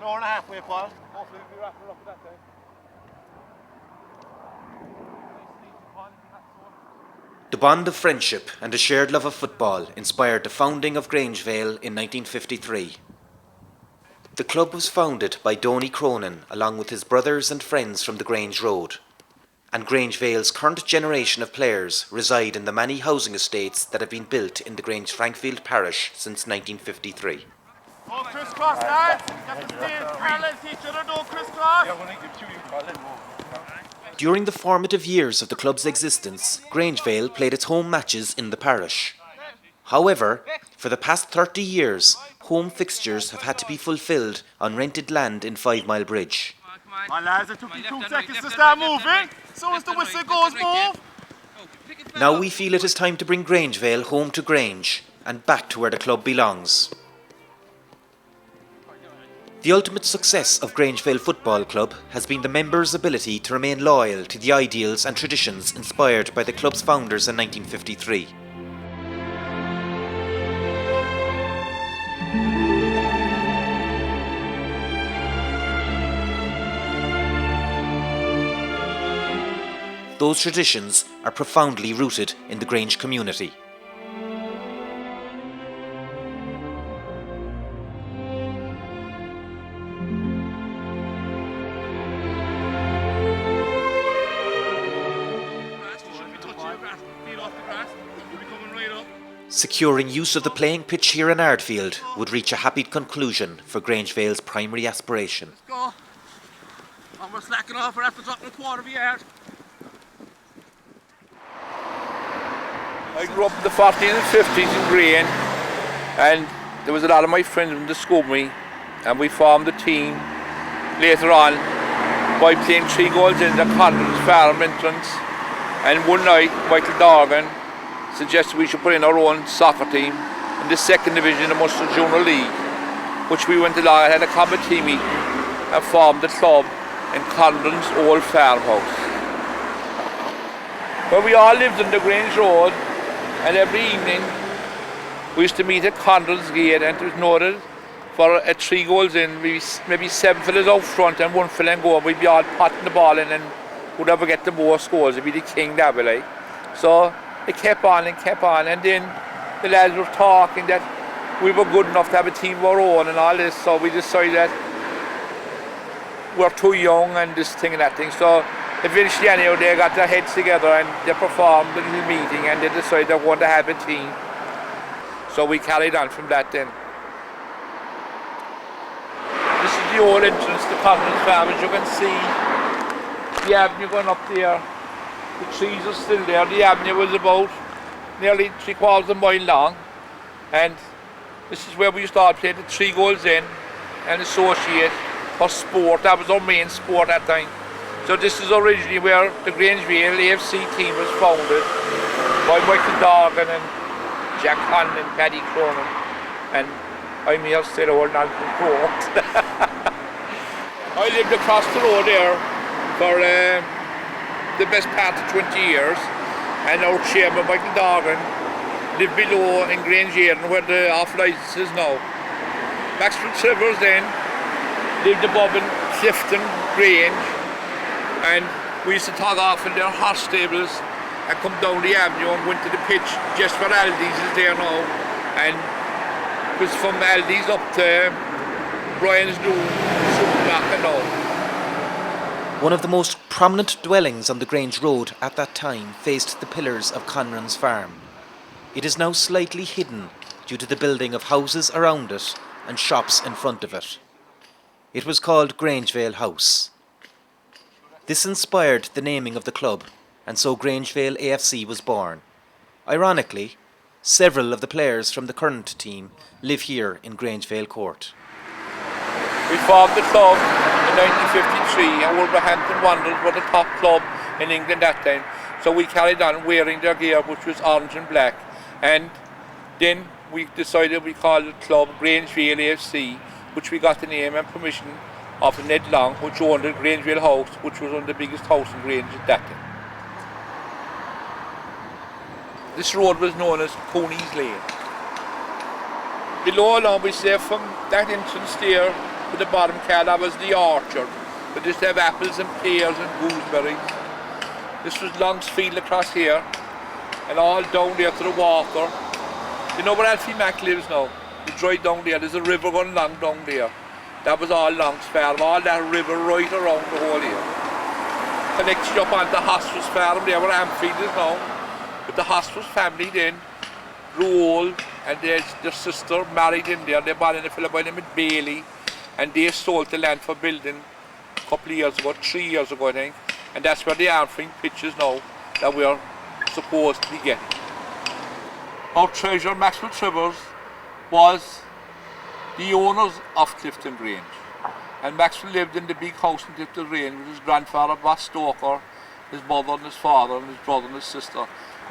an hour and a half way, Paul. Hopefully we'll be wrapping up at that time. The bond of friendship and a shared love of football inspired the founding of Grangevale in 1953. The club was founded by Donny Cronin along with his brothers and friends from the Grange Road. And Grangevale's current generation of players reside in the many housing estates that have been built in the Grangevale parish since 1953. Don't crisscross, lads! You have to stay parallel to each other, don't crisscross! During the formative years of the club's existence, Grangevale played its home matches in the parish. However, for the past 30 years, home fixtures have had to be fulfilled on rented land in 5 Mile Bridge. My lads, it took me 2 seconds to start moving. So as the whistle goes, move. Now we feel it is time to bring Grangevale home to Grange and back to where the club belongs. The ultimate success of Grangevale Football Club has been the members' ability to remain loyal to the ideals and traditions inspired by the club's founders in 1953. Those traditions are profoundly rooted in the Grange community. Securing use of the playing pitch here in Ardfield would reach a happy conclusion for Grangevale's primary aspiration. Let's go. And we're slacking off, we're after dropping a quarter of a yard. I grew up in the 40s and 50s in Grange, and there was a lot of my friends from the school with me, and we formed a team later on by playing 3 goals in the Conrad's farm entrance. And one night Michael Dorgan suggested we should put in our own soccer team in the 2nd division of Munster Junior League, which we went along and had a committee meeting and formed the club in Conrad's old farmhouse. Well, we all lived on the Grange Road, and every evening we used to meet at Conrad's gate, and it was noted for 3 goals in, maybe 7 fellas out front and 1 fella in goal. We'd be all potting the ball in, and whoever get the most goals would be the king that way, like. So it kept on, and then the lads were talking that we were good enough to have a team of our own and all this, so we decided that we're too young and this thing and that thing. So eventually anyhow they got their heads together and they performed a little meeting and they decided they wanted to have a team. So we carried on from that then. This is the old entrance to Conrad's farm, as you can see. The avenue going up there. The trees are still there. The avenue was about nearly 3/4 of a mile long, and this is where we used to all play the 3 goals in and associate for sport. That was our main sport at that time. So this is originally where the Grangevale AFC team was founded by Michael Dorgan and Jack Conn and Paddy Cronin, and I'm here still holding on to the court. I lived across the road there for the best part of 20 years, and our chairman Michael Dorgan lived below in Grangevale where the off-licence is now. Maxwell Trivers then lived above in Clifton, Grange, and we used to tog off in their horse stables and come down the avenue and went to the pitch just where Aldi's is there now, and it was from Aldi's up to Brian's new supermarket now. One of the most prominent dwellings on the Grange Road at that time faced the pillars of Conran's farm. It is now slightly hidden due to the building of houses around it and shops in front of it. It was called Grangevale House. This inspired the naming of the club, and so Grangevale AFC was born. Ironically, several of the players from the current team live here in Grangevale Court. We formed the club in 1953, and Wolverhampton Wanderers were the top club in England that time. So we carried on wearing their gear, which was orange and black. And then we decided we called the club Grangevale AFC, which we got the name and permission of Ned Long, which owned the Grangevale House, which was one of the biggest houses in Grange at that time. This road was known as Cooney's Lane. Below now we say from that entrance there with the bottom car, that was the orchard. We just have apples and pears and gooseberries. This was Long's Field across here, and all down there to the water. You know where Alfie Mac lives now? It's right down there. There's a river going along down there. That was all Long's Farm, all that river right around the whole here. Connects you up onto Hosford's farm there where Anfield is now. But the Hosford's family then grew old, and their sister married in there. They bought in a fellow by the name of Bailey, and they sold the land for building a couple of years ago, 3 years ago I think. And that's where the Anfield pitches now that we're supposed to be getting. Our treasurer, Maxwell Trivers, was the owners of Clifton Grange. And Maxwell lived in the big house in Clifton Grange with his grandfather, Boss Stoker, his mother and his father and his brother and his sister.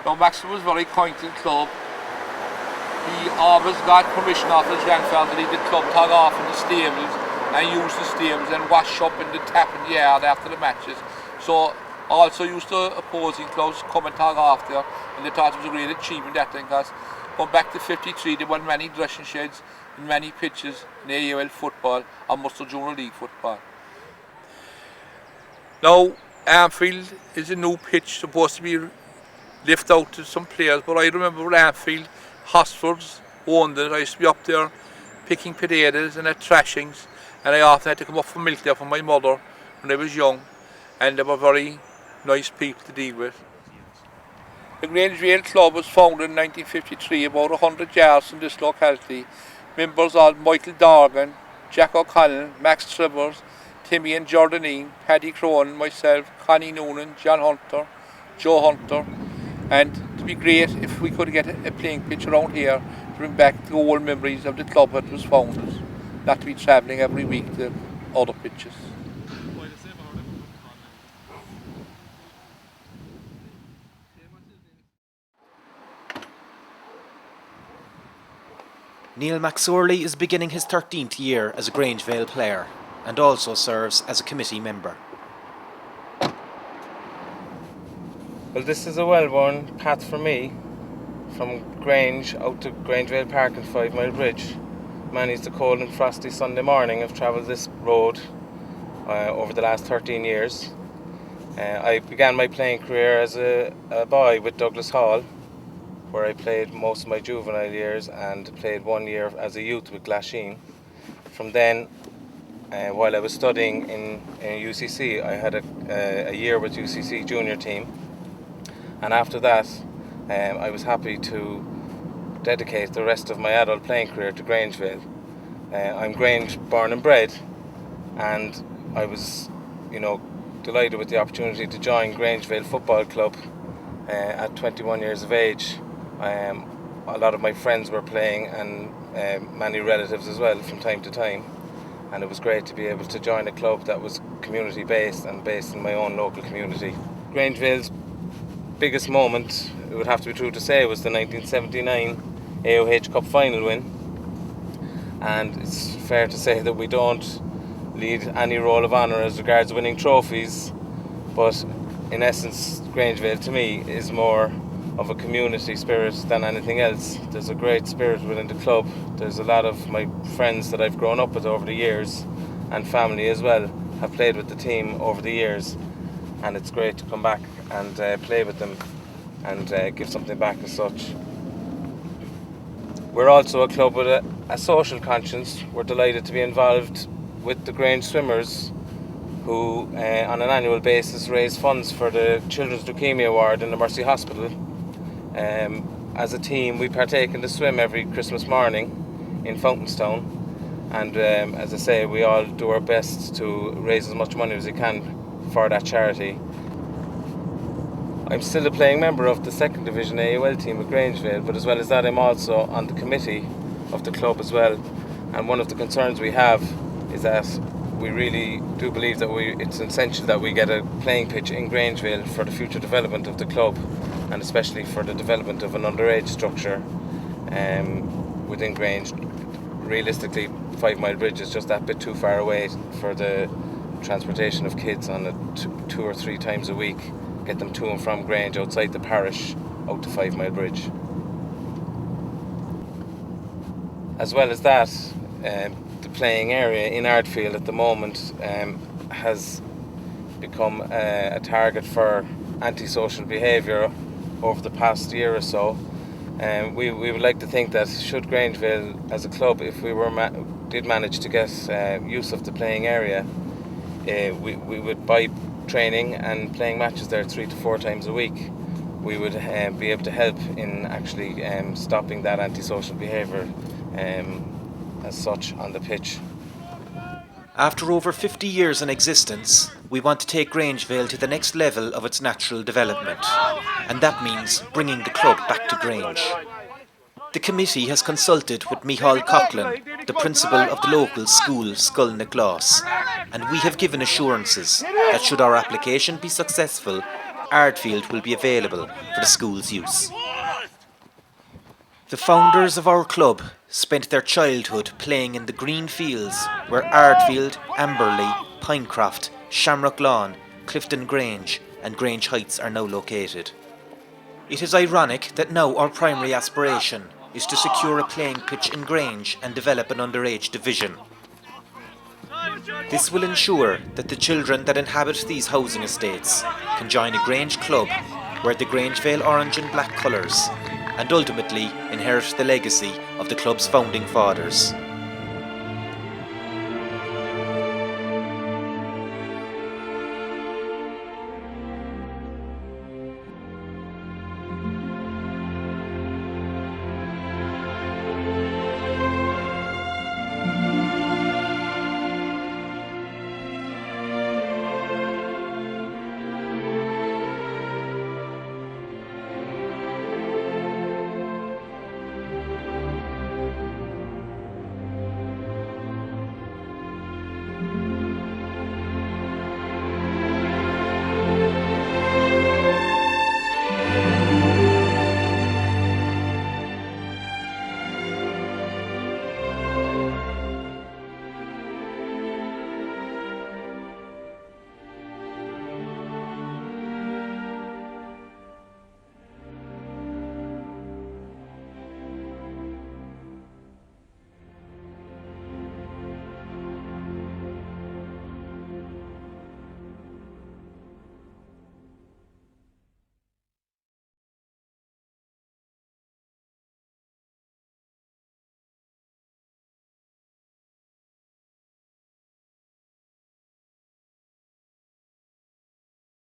Now Maxwell was very kind to the club. He always got permission off his grandfather to leave the club tug off in the stables and use the stables and wash up in the tap in the yard after the matches. So also used to opposing clubs come and tug off there, and they thought it was a great achievement that thing, because going back to 53 they won many dressing sheds and many pitches in AUL football and Munster Junior League football. Now Anfield is a new pitch supposed to be lifted out to some players, but I remember Anfield, Hosfords owned it. I used to be up there picking potatoes and at trashings, and I often had to come up for milk there for my mother when I was young, and they were very nice people to deal with. The Grangevale Club was founded in 1953, about 100 yards from this locality. Members are Michael Dorgan, Jack O'Connell, Max Trivers, Timmy and Jordanine, Paddy Cronin, myself, Connie Noonan, John Hunter, Joe Hunter, and it'd be great if we could get a playing pitch around here to bring back the old memories of the club that was founded, not to be travelling every week to other pitches. Neil McSorley is beginning his 13th year as a Grangevale player and also serves as a committee member. Well, this is a well-worn path for me, from Grange out to Grangevale Park and 5 Mile Bridge. Many's the cold and frosty Sunday morning. I've travelled this road over the last 13 years. I began my playing career as a boy with Douglas Hall, where I played most of my juvenile years and played 1 year as a youth with Glasheen. From then, while I was studying in UCC, I had a year with UCC junior team. And after that, I was happy to dedicate the rest of my adult playing career to Grangevale. I'm Grange born and bred, and I was, delighted with the opportunity to join Grangevale Football Club at 21 years of age. A lot of my friends were playing, and many relatives as well from time to time, and it was great to be able to join a club that was community based and based in my own local community. Grangevale's biggest moment, it would have to be true to say, was the 1979 AOH Cup final win, and it's fair to say that we don't lead any role of honour as regards winning trophies, but in essence Grangevale to me is more of a community spirit than anything else. There's a great spirit within the club. There's a lot of my friends that I've grown up with over the years, and family as well, have played with the team over the years, and it's great to come back and play with them and give something back as such. We're also a club with a social conscience. We're delighted to be involved with the Grange Swimmers, who on an annual basis raise funds for the Children's Leukemia Ward in the Mercy Hospital. As a team, we partake in the swim every Christmas morning in Fountainstown, and as I say, we all do our best to raise as much money as we can for that charity. I'm still a playing member of the 2nd Division AUL team at Grangevale, but as well as that I'm also on the committee of the club as well, and one of the concerns we have is that we really do believe that it's essential that we get a playing pitch in Grangevale for the future development of the club, and especially for the development of an underage structure within Grange. Realistically, 5 Mile Bridge is just that bit too far away for the transportation of kids on it 2 or 3 times a week, get them to and from Grange outside the parish out to 5 Mile Bridge. As well as that, the playing area in Ardfield at the moment has become a target for antisocial behaviour over the past year or so. We would like to think that should Grangevale as a club, if we did manage to get use of the playing area, we would buy training and playing matches there 3 to 4 times a week. We would be able to help in actually stopping that antisocial behaviour as such on the pitch. After over 50 years in existence, we want to take Grangevale to the next level of its natural development, and that means bringing the club back to Grange. The committee has consulted with Micheál Coughlin, the principal of the local school Scullnagloss, and we have given assurances that should our application be successful, Ardfield will be available for the school's use. The founders of our club spent their childhood playing in the green fields where Ardfield, Amberley, Pinecroft, Shamrock Lawn, Clifton Grange and Grange Heights are now located. It is ironic that now our primary aspiration is to secure a playing pitch in Grange and develop an underage division. This will ensure that the children that inhabit these housing estates can join a Grange club wear the Grangevale orange and black colours and ultimately inherit the legacy of the club's founding fathers.